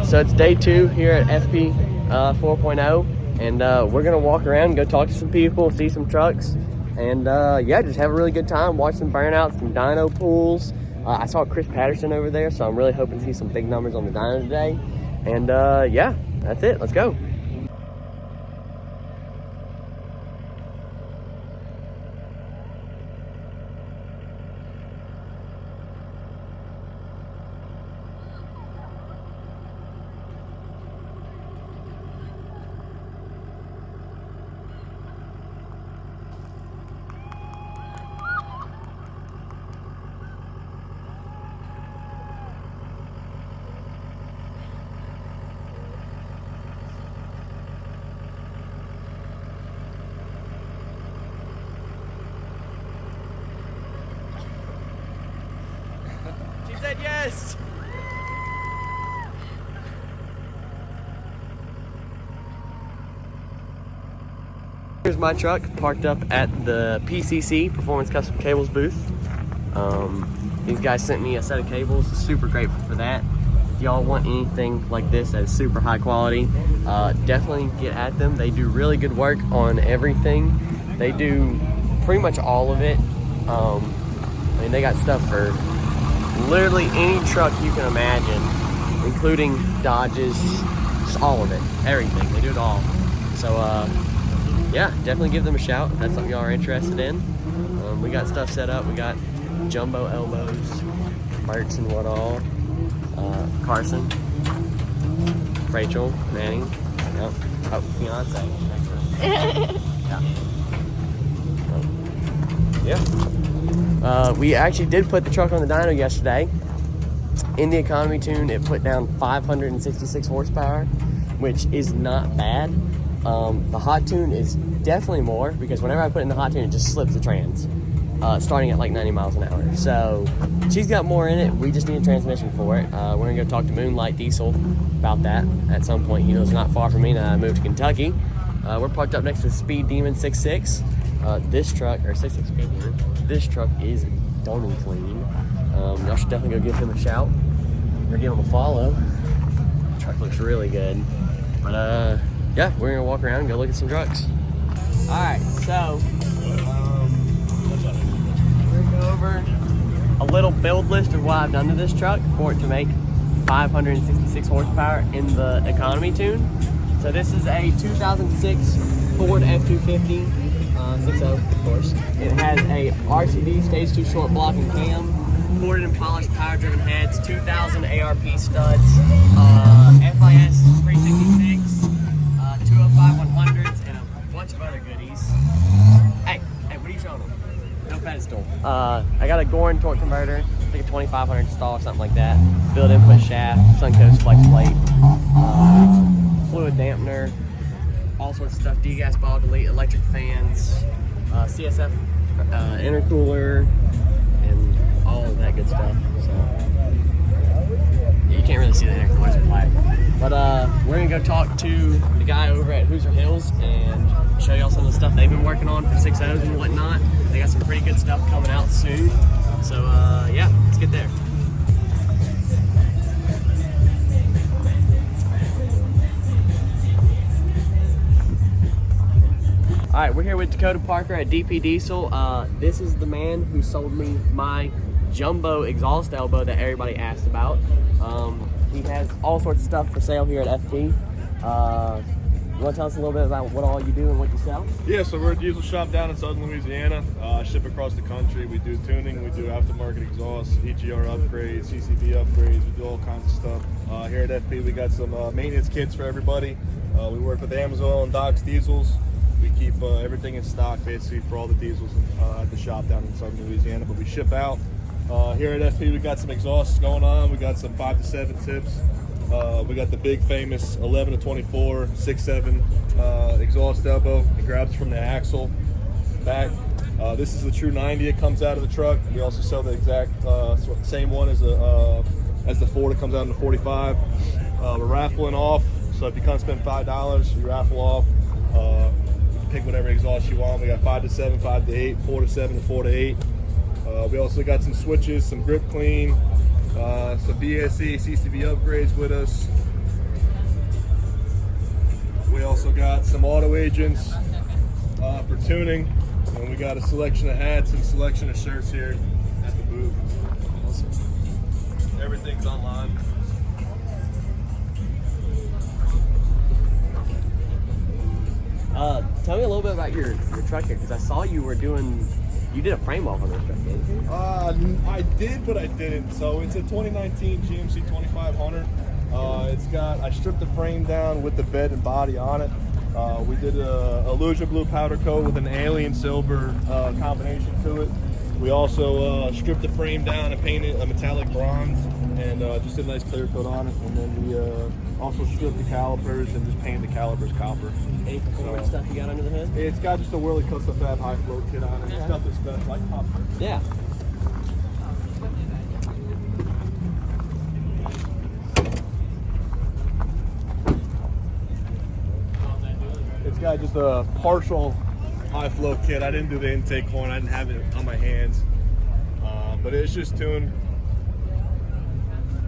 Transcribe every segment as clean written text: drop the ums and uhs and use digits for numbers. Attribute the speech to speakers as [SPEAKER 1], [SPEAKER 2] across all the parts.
[SPEAKER 1] so it's day 2 here at FP 4.0, and we're gonna walk around, go talk to some people, see some trucks, and yeah, just have a really good time, watch some burnouts, some dyno pools. I saw Chris Patterson over there, so I'm really hoping to see some big numbers on the dyno today. And yeah, that's it. Let's go. She said yes. Here's my truck parked up at the PCC, Performance Custom Cables booth. These guys sent me a set of cables, super grateful for that. If y'all want anything like this that is super high quality, definitely get at them. They do really good work on everything. They do pretty much all of it. I mean, they got stuff for literally any truck you can imagine, including Dodges, just all of it, everything. They do it all. So yeah, definitely give them a shout if that's something y'all are interested in. We got stuff set up. We got jumbo elbows, Mertz and what all. Carson, Rachel, Manning, yep. Oh, fiance. Yeah. We actually did put the truck on the dyno yesterday. In the economy tune, it put down 566 horsepower, which is not bad. The hot tune is definitely more, because whenever I put in the hot tune, it just slips the trans, starting at like 90 miles an hour. So she's got more in it. We just need a transmission for it. We're gonna go talk to Moonlight Diesel about that at some point. He lives not far from me, and I moved to Kentucky. We're parked up next to Speed Demon 6.6. This truck, or 6.6 Speed Demon, this truck is done and clean. Y'all should definitely go give him a shout or give him a follow. The truck looks really good. But yeah, we're gonna walk around and go look at some trucks. All right, so we're gonna go over a little build list of what I've done to this truck for it to make 566 horsepower in the economy tune. So this is a 2006 Ford F-250, 6.0 of course. It has a RCD stage 2 short block and cam, ported and polished power driven heads, 2000 ARP studs, FIS 366, 205 100s, and a bunch of other goodies. Hey, what are you showing them? No pedestal. I got a Gorn torque converter, I think a 2500 stall or something like that. Build input shaft, Suncoast flex plate, fluid dampener, all sorts of stuff, degas ball delete, electric fans, CSF intercooler, and all of that good stuff. So you can't really see the intercooler, it's black. But we're gonna go talk to the guy over at Hooser Hills and show y'all some of the stuff they've been working on for 6.0s and whatnot. They got some pretty good stuff coming out soon. So yeah, let's get there. All right, we're here with Dakota Parker at DP Diesel. This is the man who sold me my jumbo exhaust elbow that everybody asked about. He has all sorts of stuff for sale here at FP. You want to tell us a little bit about what all you do and what you sell?
[SPEAKER 2] Yeah, so we're a diesel shop down in southern Louisiana. Ship across the country. We do tuning, we do aftermarket exhaust, EGR upgrades, CCB upgrades. We do all kinds of stuff. Here at FP, we got some maintenance kits for everybody. We work with Amazon and Doc's Diesels. We keep everything in stock basically for all the diesels at the shop down in southern Louisiana, but we ship out. Here at FP, we got some exhausts going on. We got some 5 to 7 tips. We got the big famous 11 to 24 6.7 exhaust elbow. It grabs from the axle back. This is the true 90. It comes out of the truck. We also sell the exact same one as the Ford. It comes out in the 45. We're raffling off, so if you come spend $5, you raffle off. You can pick whatever exhaust you want. We got 5 to 7, 5 to 8, 4 to 7, and 4 to 8. We also got some switches, some grip clean, some BSE, CCV upgrades with us. also got some auto agents for tuning, and we got a selection of hats and selection of shirts here at the booth.
[SPEAKER 1] Awesome.
[SPEAKER 2] Everything's online.
[SPEAKER 1] Tell me a little bit about your truck here, because I saw you did a frame off on this truck, didn't you?
[SPEAKER 2] I did, but I didn't. So it's a 2019 GMC 2500. I stripped the frame down with the bed and body on it. We did a Illusion Blue powder coat with an alien silver combination to it. We also stripped the frame down and painted a metallic bronze and just did a nice clear coat on it. And then we also stripped the calipers and just painted the calipers copper.
[SPEAKER 1] Any performance stuff you got under the hood?
[SPEAKER 2] It's got just a Whirly Custom Fab high float kit on it. It's got this stuff like pop.
[SPEAKER 1] Yeah.
[SPEAKER 2] It's got just a partial high flow kit. I didn't do the intake horn. I didn't have it on my hands, but it's just tuned.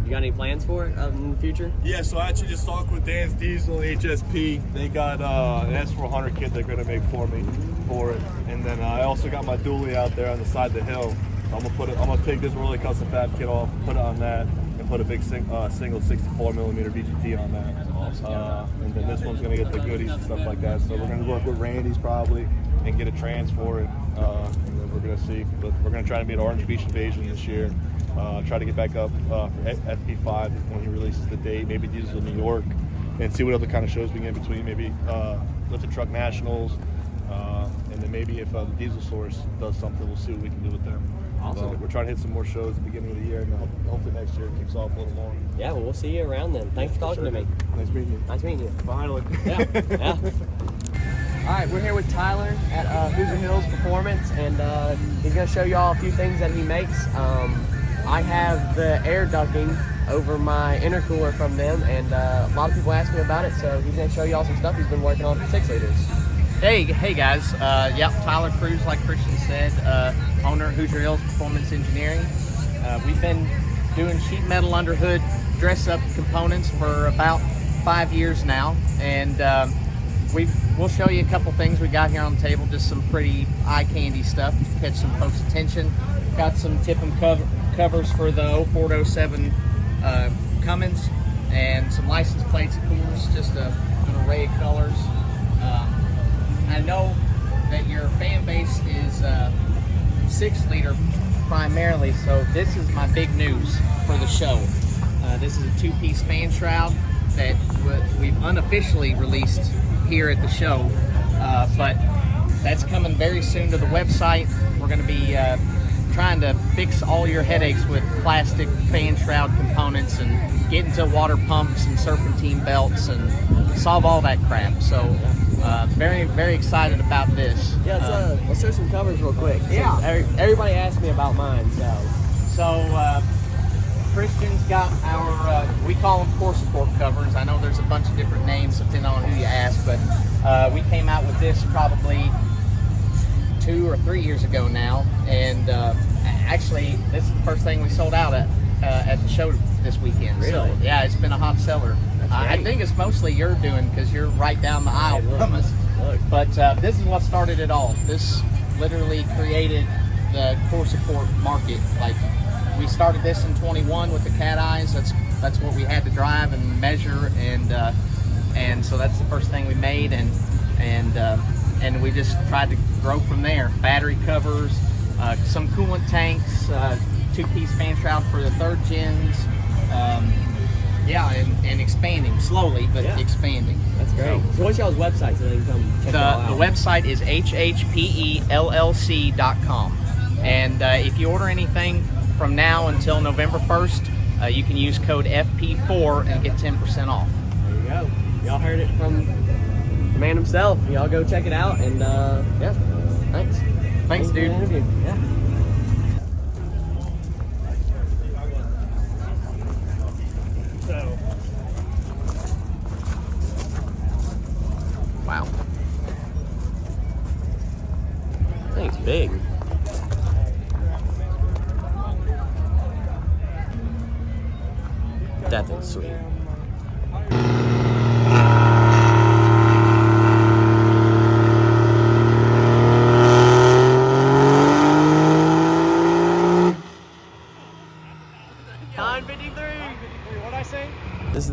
[SPEAKER 1] You got any plans for it in the future?
[SPEAKER 2] Yeah, so I actually just talked with Dan's Diesel and HSP. They got an S400 kit they're gonna make for me for it, and then I also got my dually out there on the side of the hill. I'm gonna take this Whirly Custom Fab kit off, put it on that, and put a big single 64mm VGT on that. And then this one's gonna get the goodies and stuff like that. So we're gonna work with Randy's probably and get a trans for it, and then we're gonna see. But we're gonna try to be at Orange Beach Invasion this year. Try to get back up for FP5 when he releases the date. Maybe Diesel New York, and see what other kind of shows we get in between. Maybe Lifted Truck Nationals, and then maybe if the Diesel Source does something, we'll see what we can do with them.
[SPEAKER 1] Awesome.
[SPEAKER 2] We're trying to hit some more shows at the beginning of the year, and hopefully next year it kicks off a little more.
[SPEAKER 1] Yeah, well, we'll see you around then. Thanks for talking to me.
[SPEAKER 2] Nice meeting you.
[SPEAKER 1] Nice meeting you.
[SPEAKER 2] Finally.
[SPEAKER 1] Yeah. Yeah. All right, we're here with Tyler at Hooser Hills Performance, and he's going to show you all a few things that he makes. I have the air ducting over my intercooler from them, and a lot of people ask me about it, so he's going to show you all some stuff he's been working on for 6 liters.
[SPEAKER 3] Hey guys. Yep, Tyler Cruz, like Christian said, owner of Hooser Hills Performance Engineering. We've been doing sheet metal under hood dress-up components for about 5 years now, and we'll show you a couple things we got here on the table, just some pretty eye candy stuff to catch some folks' attention. Got some tip-em covers for the 04 to 07 Cummins, and some license plates, of course, just an array of colors. I know that your fan base is 6 liter primarily, so this is my big news for the show. This is a 2-piece fan shroud that we've unofficially released here at the show, but that's coming very soon to the website. We're going to be trying to fix all your headaches with plastic fan shroud components and get into water pumps and serpentine belts and solve all that crap. So very, very excited about this.
[SPEAKER 1] Yeah, let's show some covers real quick.
[SPEAKER 3] Yeah.
[SPEAKER 1] Everybody asked me about mine,
[SPEAKER 3] So Christian's got our, we call them core support covers. I know there's a bunch of different names depending on who you ask, but we came out with this probably 2 or 3 years ago now, and actually this is the first thing we sold out at the show this weekend.
[SPEAKER 1] Really?
[SPEAKER 3] So, yeah, it's been a hot seller. I think it's mostly you're doing because you're right down the aisle from us.
[SPEAKER 1] Look.
[SPEAKER 3] But this is what started it all. This literally created the core support market. Like, we started this in 21 with the cat eyes. That's what we had to drive and measure, and so that's the first thing we made, and we just tried to grow from there. Battery covers, some coolant tanks, 2-piece fan shroud for the 3rd gens. Yeah, and expanding slowly, but expanding.
[SPEAKER 1] That's great. So what's y'all's website so they can come check it all out?
[SPEAKER 3] The website is hhpellc.com, and if you order anything from now until November 1st, you can use code FP4 and get 10% off.
[SPEAKER 1] There you go. Y'all heard it from the man himself. Y'all go check it out, and yeah, thanks.
[SPEAKER 3] Thanks, dude.
[SPEAKER 1] For the interview. Yeah. Wow. That thing's big. That thing's sweet.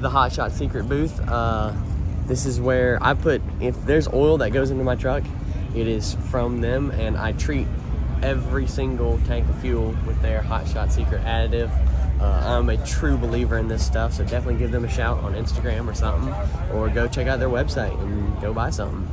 [SPEAKER 1] the Hot Shot secret booth. This is where I put, if there's oil that goes into my truck, it is from them, and I treat every single tank of fuel with their Hot Shot secret additive. I'm a true believer in this stuff, so definitely give them a shout on Instagram or something, or go check out their website and go buy something.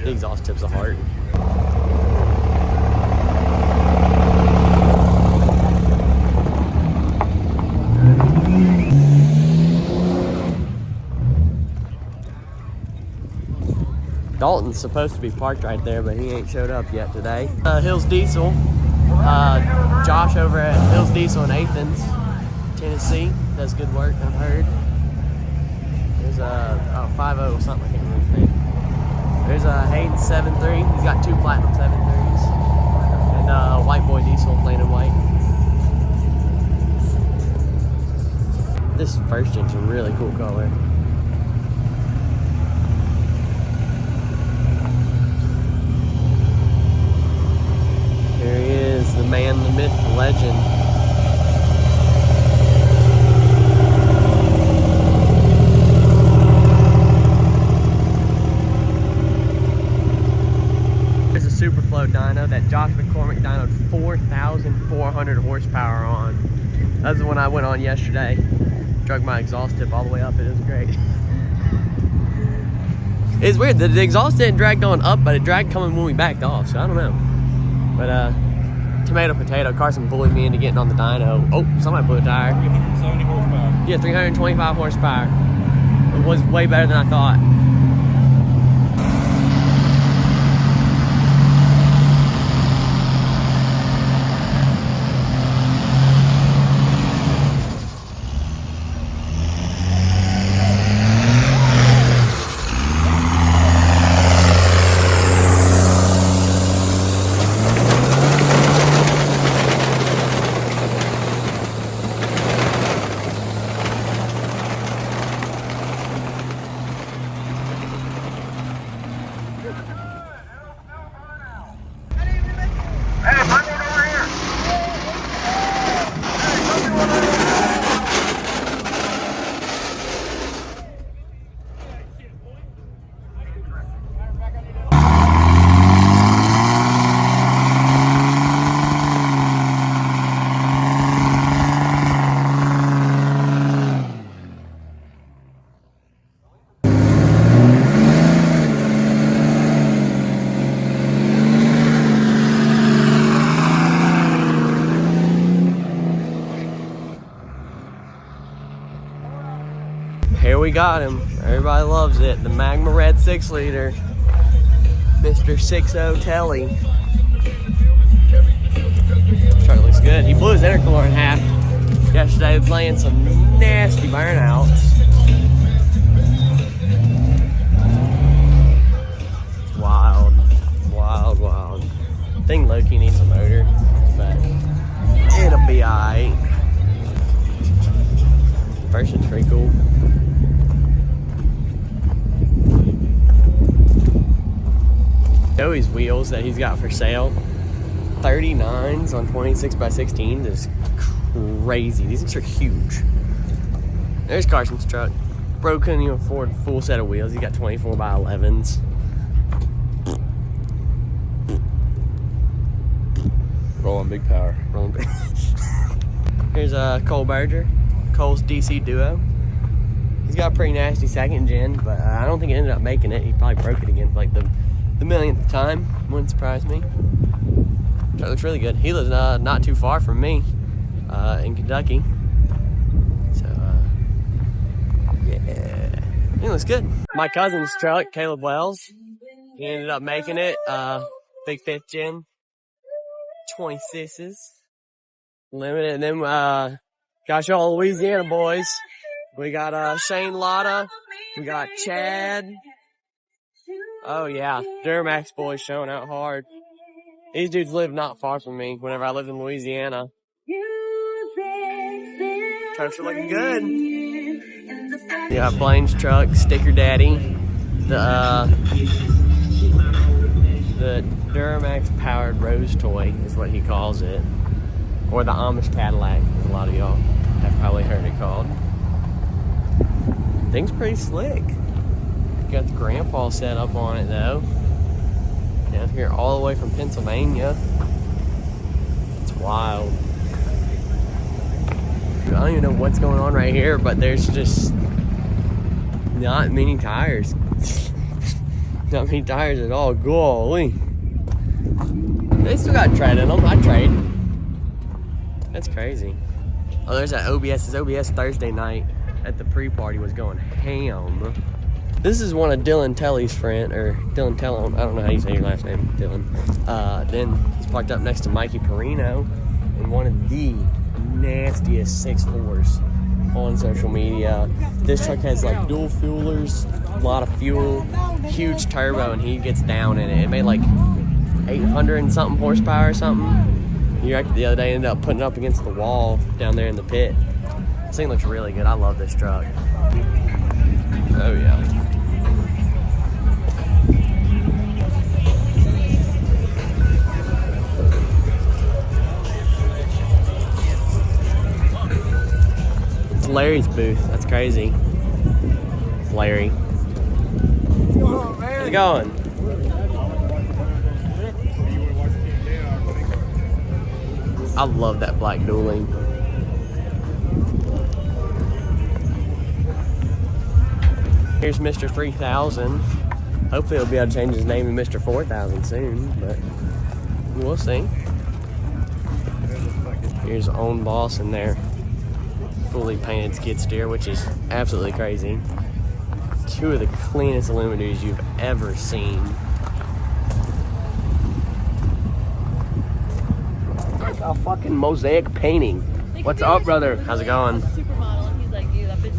[SPEAKER 1] The exhaust tips are hard. Dalton's supposed to be parked right there, but he ain't showed up yet today. Hills Diesel, Josh over at Hills Diesel in Athens, Tennessee, does good work, I've heard. There's a 50 something, I can't remember his name. There's a Hayden 7.3. He's got 2 platinum 7.3s. And White Boy Diesel, plain and white. This first gen's a really cool color. Here he is, the man, the myth, the legend. Superflow dyno that Josh McCormick dynoed 4,400 horsepower on. That's the one I went on yesterday. Drug my exhaust tip all the way up. It was great. It's weird. The exhaust didn't drag going up, but it dragged coming when we backed off. So I don't know. But tomato potato. Carson bullied me into getting on the dyno. Oh, somebody blew a tire.
[SPEAKER 2] 370 horsepower.
[SPEAKER 1] Yeah, 325 horsepower. It was way better than I thought. Here we got him. Everybody loves it. The Magma Red 6-liter. Mr. 6.0 Telly. Truck looks good. He blew his intercooler in half yesterday playing some nasty burnouts. Wild. Wild, wild. Thing low-key needs a motor, but it'll be alright. First one's pretty cool. Joey's wheels that he's got for sale, 39s on 26x16s, is crazy. These things are huge. There's Carson's truck. Bro couldn't even afford a full set of wheels. He got 24x11s.
[SPEAKER 2] Rolling big power.
[SPEAKER 1] Rolling big. Here's Cole Berger, Cole's DC Duo. He's got a pretty nasty second gen, but I don't think he ended up making it. He probably broke it again for like the millionth time. Wouldn't surprise me. Truck looks really good. He lives not too far from me in Kentucky. So, yeah. He looks good. My cousin's truck, Caleb Wells, he ended up making it. Big 5th gen, 26s. Limited. And then, got y'all Louisiana boys. We got Shane Lotta. We got Chad. Oh yeah, Duramax boys showing out hard. These dudes live not far from me whenever I lived in Louisiana. Trucks are looking good. You got Blaine's truck, Sticker Daddy, the Duramax powered Rose toy is what he calls it. Or the Amish Cadillac, as a lot of y'all have probably heard it called. Thing's pretty slick. Got the grandpa set up on it though. Down here all the way from Pennsylvania. It's wild. I don't even know what's going on right here, but there's just not many tires. Not many tires at all. Golly. They still got tread in them. I trade. That's crazy. Oh, there's that OBS. His OBS Thursday night at the pre-party was going ham. This is one of Dylan Telly's friend, or Dylan Tellon, I don't know how you say your last name, Dylan. Then he's parked up next to Mikey Perino in one of the nastiest 6.4s on social media. This truck has like dual fuelers, a lot of fuel, huge turbo, and he gets down in it. It made like 800 and something horsepower or something. You actually the other day ended up putting it up against the wall down there in the pit. This thing looks really good. I love this truck. Oh yeah. It's Larry's booth. That's crazy. It's Larry. How's it going? I love that black dueling. Here's Mr. 3000. Hopefully he'll be able to change his name to Mr. 4000 soon, but we'll see. Here's Own Boss in there. Fully painted skid steer, which is absolutely crazy. Two of the cleanest Illuminators you've ever seen. A fucking mosaic painting. What's up, brother? How's it going?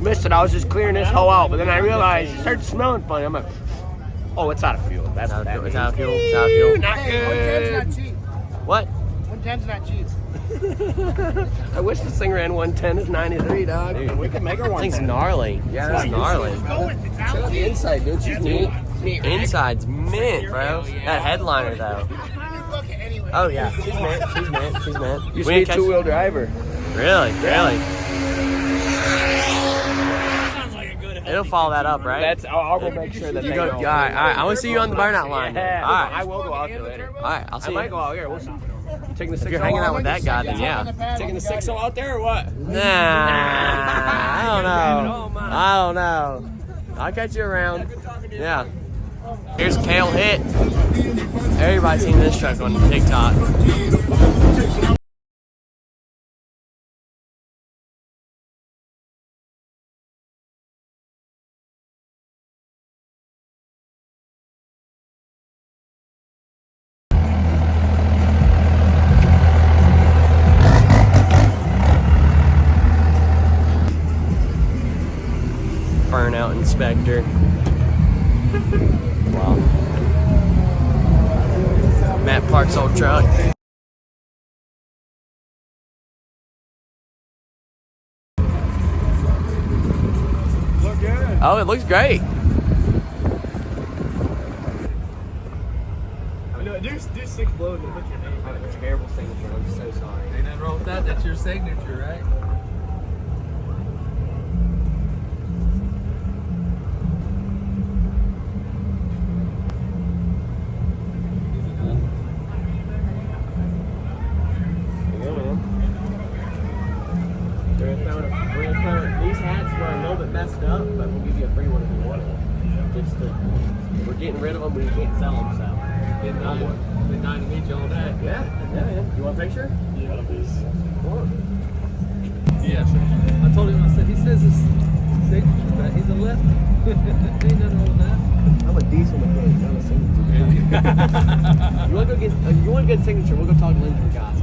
[SPEAKER 1] Missed it. I was just clearing this hoe out, but then I realized it started smelling funny. I'm like, oh, it's out of fuel. That's what that means. It's out of fuel. It's out of fuel. Not good.
[SPEAKER 4] 110's not cheap.
[SPEAKER 1] What?
[SPEAKER 4] 110's not cheap.
[SPEAKER 1] I wish this thing ran 110. It's 93, dog.
[SPEAKER 4] Dude, we can make her 110.
[SPEAKER 1] Thing's gnarly. Yeah, it's gnarly.
[SPEAKER 4] Check out the inside, dude. She's neat.
[SPEAKER 1] Inside's mint, bro. That headliner, though. Oh, yeah. She's mint. She's mint. She's mint.
[SPEAKER 4] Used to be a two-wheel driver.
[SPEAKER 1] Really? Really? It'll follow that up, right?
[SPEAKER 4] That's. I'll go make sure that
[SPEAKER 1] you
[SPEAKER 4] they
[SPEAKER 1] go.
[SPEAKER 4] go.
[SPEAKER 1] All right. I want to see you on the burnout line.
[SPEAKER 4] Yeah,
[SPEAKER 1] All right.
[SPEAKER 4] I will go out there later.
[SPEAKER 1] All right. I'll see
[SPEAKER 4] I
[SPEAKER 1] you.
[SPEAKER 4] might go out here. We'll see. Taking the 6
[SPEAKER 1] If you're hanging out with that guy, then yeah.
[SPEAKER 4] Taking the 6 out there or what?
[SPEAKER 1] Nah. I don't know. I don't know. I'll catch you around. Yeah. Here's Kale Hit. Everybody's seen this truck on TikTok. Burnout inspector. Wow. Matt Park's old truck.
[SPEAKER 2] Look good.
[SPEAKER 1] Oh, it looks great.
[SPEAKER 2] No, do 6 blows and put your name.
[SPEAKER 1] I have a terrible signature. I'm so sorry.
[SPEAKER 5] Ain't nothing wrong with that. That's your signature, right?
[SPEAKER 1] These hats were a little bit messed up, but we'll give you a free one if you want it. We're getting rid of them, we can't sell them, so.
[SPEAKER 5] Been dying to meet you all day.
[SPEAKER 1] Yeah. You want a picture?
[SPEAKER 2] Yeah, please.
[SPEAKER 5] Yes. I told him, I said, he says his signature, but he's a lefty. Ain't nothing wrong with that.
[SPEAKER 1] I'm a diesel mechanic, not a signature. You want to go get? You want a good signature? We'll go talk to Lincoln guys.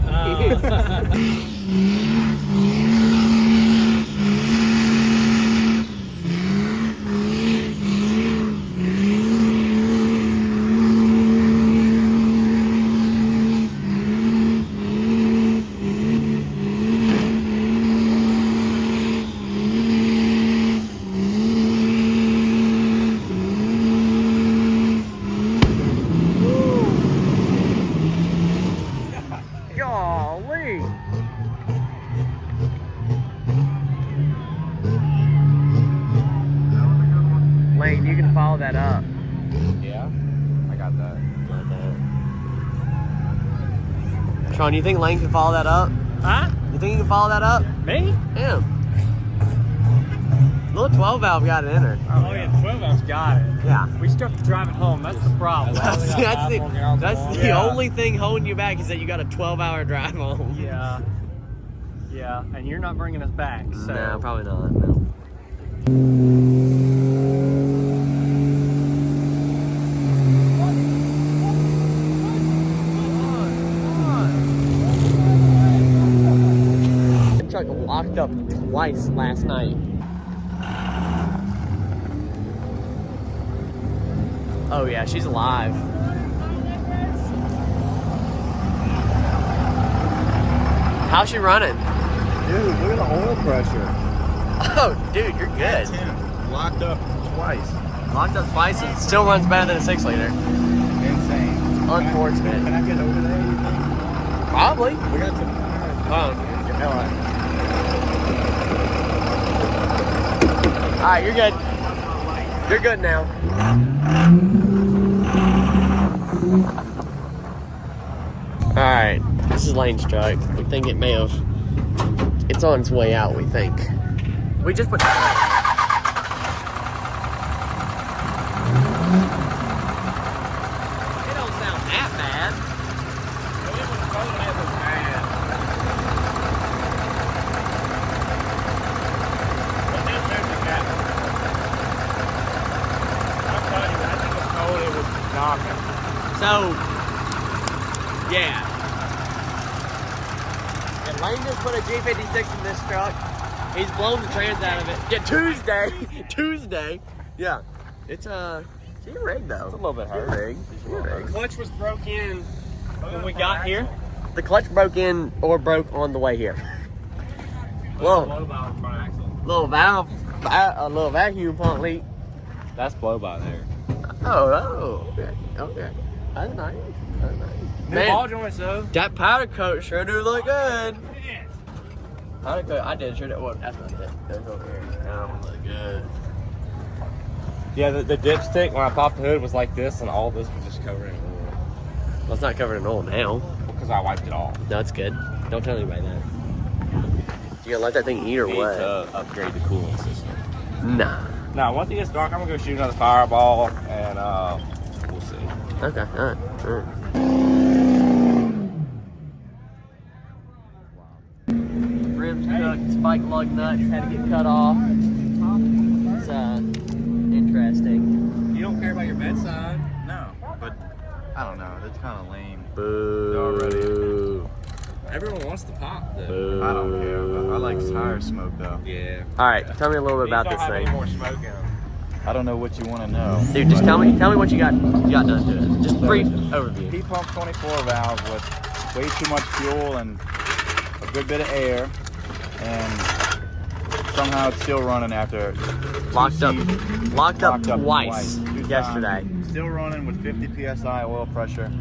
[SPEAKER 1] Sean, you think Lane can follow that up?
[SPEAKER 4] Huh?
[SPEAKER 1] You think he can follow that up?
[SPEAKER 4] Me?
[SPEAKER 1] Yeah. Little 12 valve got it in her.
[SPEAKER 4] Oh yeah, 12 ounce got it.
[SPEAKER 1] Yeah.
[SPEAKER 4] We still have to drive it home. That's the problem.
[SPEAKER 1] That's the only thing holding you back is that you got a 12-hour drive home.
[SPEAKER 4] Yeah. Yeah, and you're not bringing us back. So.
[SPEAKER 1] No, probably not. No. The truck locked up twice last night. Oh yeah, she's alive. How's she running?
[SPEAKER 2] Dude, look at the oil pressure.
[SPEAKER 1] Oh, dude, you're good.
[SPEAKER 2] Locked up twice.
[SPEAKER 1] Locked up twice and still runs better than a 6-liter.
[SPEAKER 2] Insane.
[SPEAKER 1] Unfortunate.
[SPEAKER 2] Can I get over there, you think?
[SPEAKER 1] Probably.
[SPEAKER 2] We got some tires.
[SPEAKER 1] Oh, alright, you're good. You're good now. Alright, this is Lane's truck. We think it may have... It's on its way out, we think. We just put... It don't sound that bad. So, yeah. And Lane just put a G56 in this truck. He's blown the trans out of it. Yeah, Tuesday. Yeah. It's she's rigged though. It's a little bit hard. She's rigged.
[SPEAKER 4] The clutch was broke in when we got here.
[SPEAKER 1] The clutch broke in or broke on the way here. Whoa. Little valve, a little vacuum pump leak.
[SPEAKER 3] That's blow by there.
[SPEAKER 1] Oh, okay. That's nice.
[SPEAKER 4] New ball joints though.
[SPEAKER 1] That powder coat sure do look good. Powder coat, I did sure did. Well, that's not it. That's over here. That one look good.
[SPEAKER 3] Yeah, the dipstick when I popped the hood was like this, and all this was just covered in oil.
[SPEAKER 1] Well, it's not covered in oil now.
[SPEAKER 3] Because I wiped it off.
[SPEAKER 1] No, it's good. Don't tell anybody that. You gonna let that thing eat or
[SPEAKER 3] Need
[SPEAKER 1] what?
[SPEAKER 3] to upgrade the cooling system.
[SPEAKER 1] Nah.
[SPEAKER 3] Now, once it gets dark, I'm gonna go shoot another fireball, and we'll see.
[SPEAKER 1] Okay, alright. Rims cooked, spike lug nuts had to get cut off. It's interesting.
[SPEAKER 3] You don't care about your bedside?
[SPEAKER 2] No, but I don't know. That's kind of lame.
[SPEAKER 1] Boo.
[SPEAKER 3] Everyone wants to pop, though.
[SPEAKER 1] Boo.
[SPEAKER 2] I don't care. But I like tire smoke though.
[SPEAKER 3] Yeah.
[SPEAKER 1] Alright, tell me a little bit about
[SPEAKER 3] These
[SPEAKER 1] this
[SPEAKER 3] don't have
[SPEAKER 1] thing.
[SPEAKER 3] any more smoke in them.
[SPEAKER 2] I don't know what you want to know.
[SPEAKER 1] Dude, just tell me what you got done to it. Just brief overview.
[SPEAKER 2] Heat pump 24 valve with way too much fuel and a good bit of air, and somehow it's still running after
[SPEAKER 1] Locked up twice
[SPEAKER 2] Two
[SPEAKER 1] yesterday.
[SPEAKER 2] times. Still running with 50 psi oil pressure.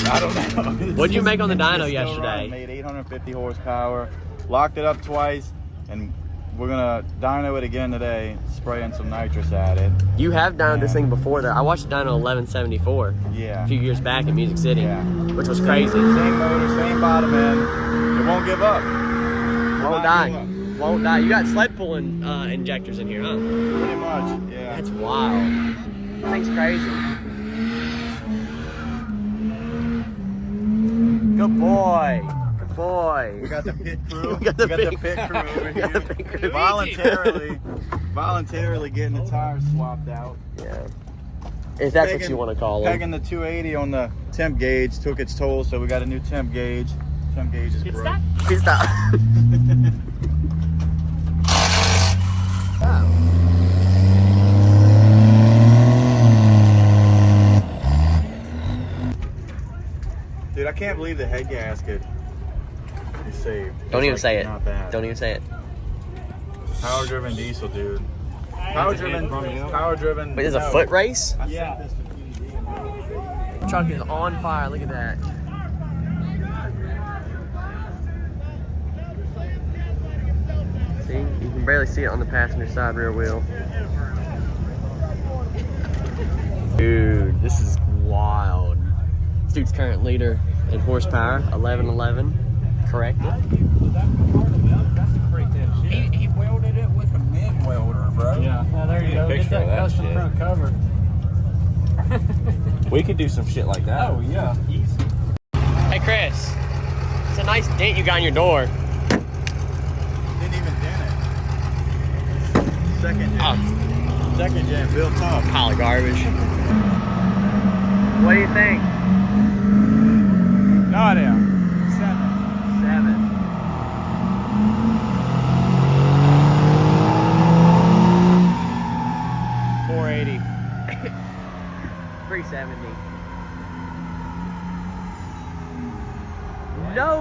[SPEAKER 2] I don't know.
[SPEAKER 1] What'd you make on the dyno
[SPEAKER 2] It's still
[SPEAKER 1] yesterday?
[SPEAKER 2] running. Made 850 horsepower. Locked it up twice, and we're gonna dyno it again today, spraying some nitrous at it.
[SPEAKER 1] You have dynoed this thing before that. I watched dyno 1174
[SPEAKER 2] Yeah.
[SPEAKER 1] a few years back in Music City,
[SPEAKER 2] Yeah.
[SPEAKER 1] which was crazy.
[SPEAKER 2] Same motor, same bottom end. It won't give up.
[SPEAKER 1] Won't die. Won't die. You got sled pulling injectors in here, huh?
[SPEAKER 2] Pretty much, yeah.
[SPEAKER 1] That's wild. This thing's crazy. Good boy. Good boy.
[SPEAKER 2] We got the pit crew.
[SPEAKER 1] We got the
[SPEAKER 2] pit
[SPEAKER 1] pit
[SPEAKER 2] crew over
[SPEAKER 1] We got
[SPEAKER 2] here.
[SPEAKER 1] the pit crew.
[SPEAKER 2] Voluntarily getting the tires swapped out.
[SPEAKER 1] Yeah. If that's what you want to call
[SPEAKER 2] Pegging
[SPEAKER 1] them.
[SPEAKER 2] the 280 on the temp gauge took its toll, so we got a new temp gauge. Temp gauge is broke.
[SPEAKER 1] It's that.
[SPEAKER 2] Dude, I can't believe the head gasket is saved.
[SPEAKER 1] Don't even say it.
[SPEAKER 2] Not bad.
[SPEAKER 1] Don't even say it.
[SPEAKER 2] Power driven diesel, dude. Power driven. Power driven.
[SPEAKER 1] Wait, there's a foot race?
[SPEAKER 2] Yeah.
[SPEAKER 1] The truck is on fire. Look at that. See? You can barely see it on the passenger side rear wheel. Dude, this is wild. This dude's current leader in horsepower, 1111. Correct.
[SPEAKER 6] He welded it with a MIG welder, bro.
[SPEAKER 4] Yeah. Now there you go. Get that custom front cover.
[SPEAKER 6] We could do some shit like that.
[SPEAKER 4] Oh yeah. Easy.
[SPEAKER 1] Hey Chris, it's a nice dent you got on your door.
[SPEAKER 6] Didn't even dent it. Second gen. Second gen built up.
[SPEAKER 1] Pile of garbage. What do you think?
[SPEAKER 6] No idea.
[SPEAKER 1] 7. $370. No.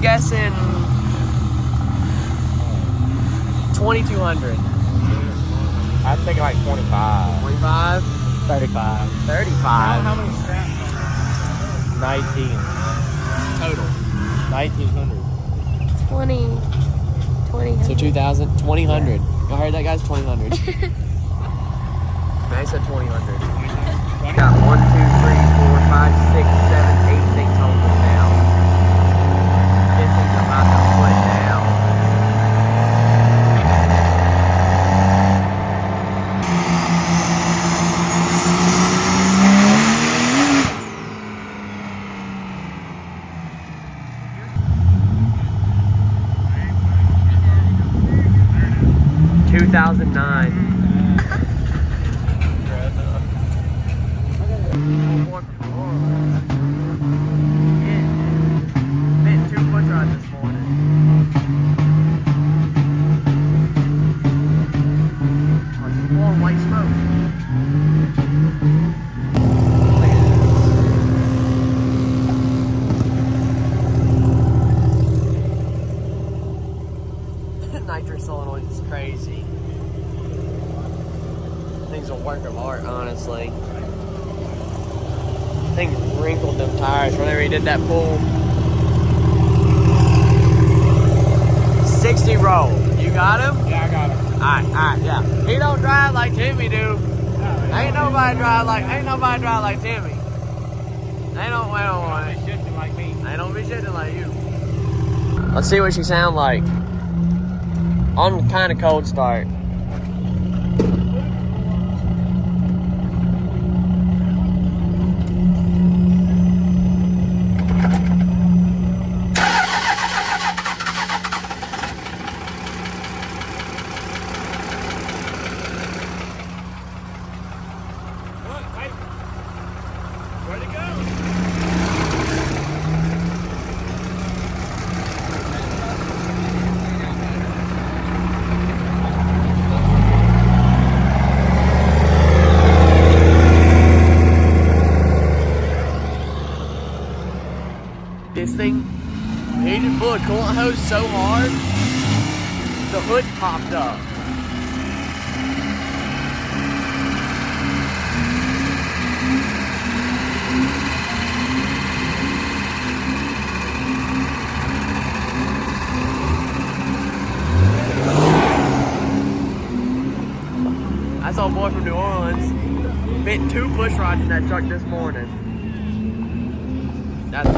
[SPEAKER 1] Guessing 2,200.
[SPEAKER 3] I'm thinking like 25.
[SPEAKER 1] 25.
[SPEAKER 3] 35.
[SPEAKER 1] 35.
[SPEAKER 4] How many straps?
[SPEAKER 3] 19.
[SPEAKER 1] Total.
[SPEAKER 3] 1900.
[SPEAKER 7] 20.
[SPEAKER 1] So 2,000, 2,000. I heard that guy's 2,000. I said 2,000. Got 1, 2, 3, 4, 5, 6, 7, 8 things holding now. This thing's about to put down. $2,009. Bit 2 foot rods this morning. Oh, it's just more white smoke. Look at this. Nitrous solenoid is crazy. Thing's a work of art, honestly. Thing wrinkled them tires whenever he did that pull. 60 roll. You got him?
[SPEAKER 3] Yeah, I got it.
[SPEAKER 1] Alright, yeah. He don't drive like Timmy do. Ain't nobody drive like Timmy. They don't want it.
[SPEAKER 3] Shifting like me.
[SPEAKER 1] They don't be shitting like you. Let's see what she sound like. On kind of cold start.
[SPEAKER 2] Where'd it go?
[SPEAKER 1] This thing, he just blew a coolant hose so hard, the hood popped up. I saw a boy from New Orleans bit 2 push rods in that truck this morning. That's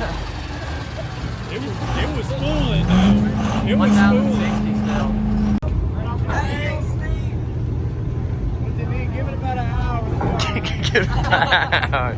[SPEAKER 8] It was fooling though. It was fooling.
[SPEAKER 1] 1,060 still.
[SPEAKER 6] Hey, Steve. What's it mean? Give it about an hour.
[SPEAKER 1] Get it out.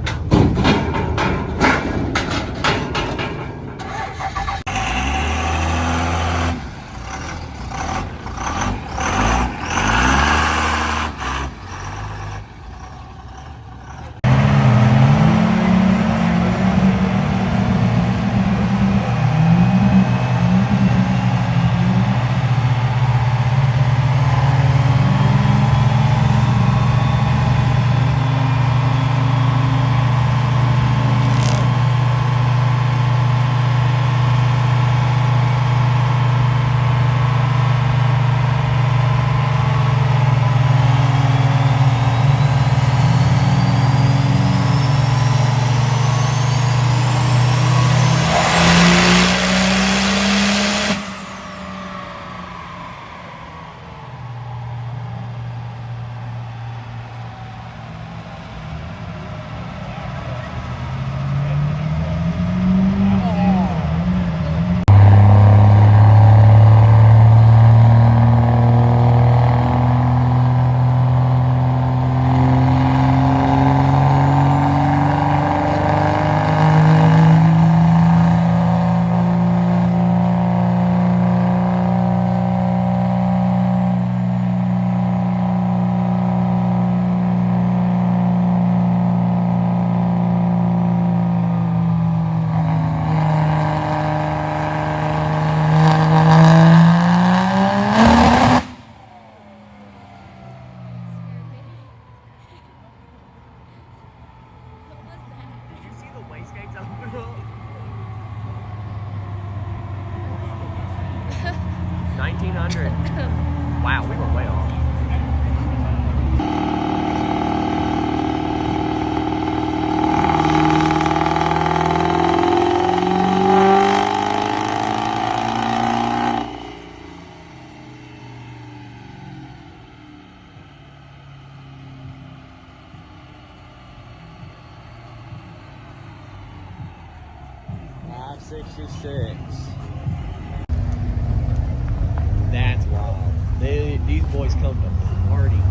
[SPEAKER 1] Wastegates up the road. 1900. Wow, we were way off. That's wild. These boys come to party.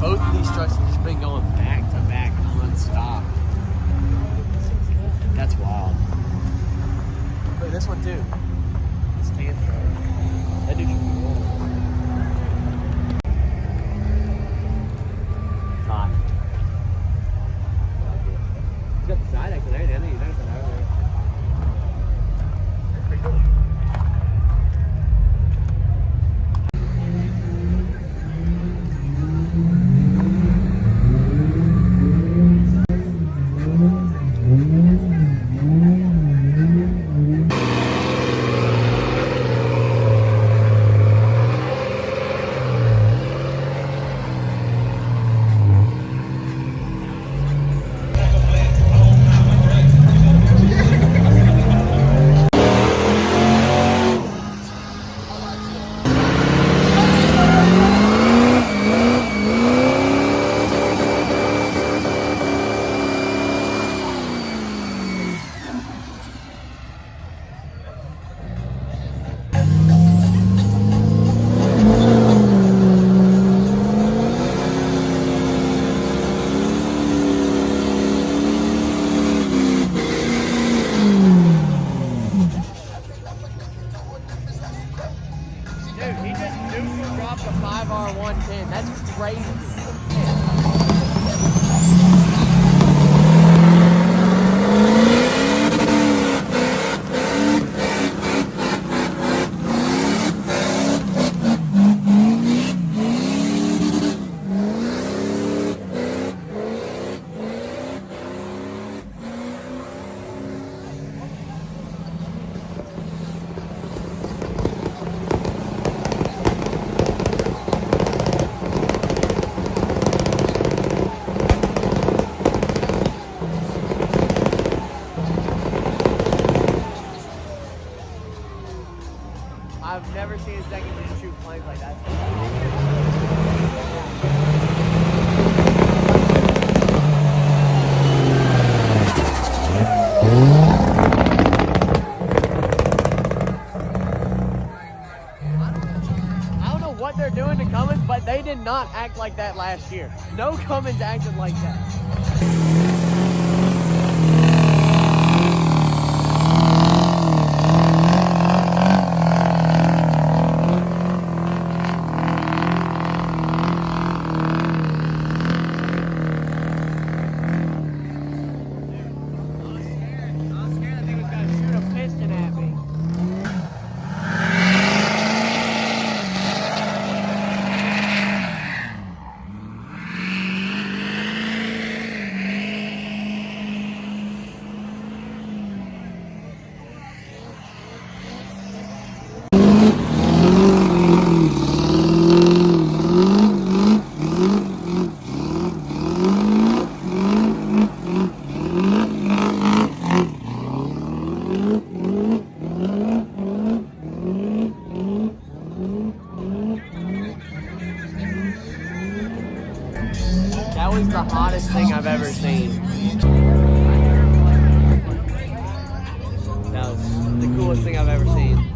[SPEAKER 1] Both of these trucks have just been going back to back non-stop. That's wild. Look at this one too. This can truck. That dude should be rolling. 5. He's got the side exit there. I think you noticed that over there. Pretty cool. Dude, he just neutral dropped a 5R110. That's crazy. I've never seen a second gen shoot planes like that. not act like that last year. No Cummins acted like that. That was the hottest thing I've ever seen. That was the coolest thing I've ever seen.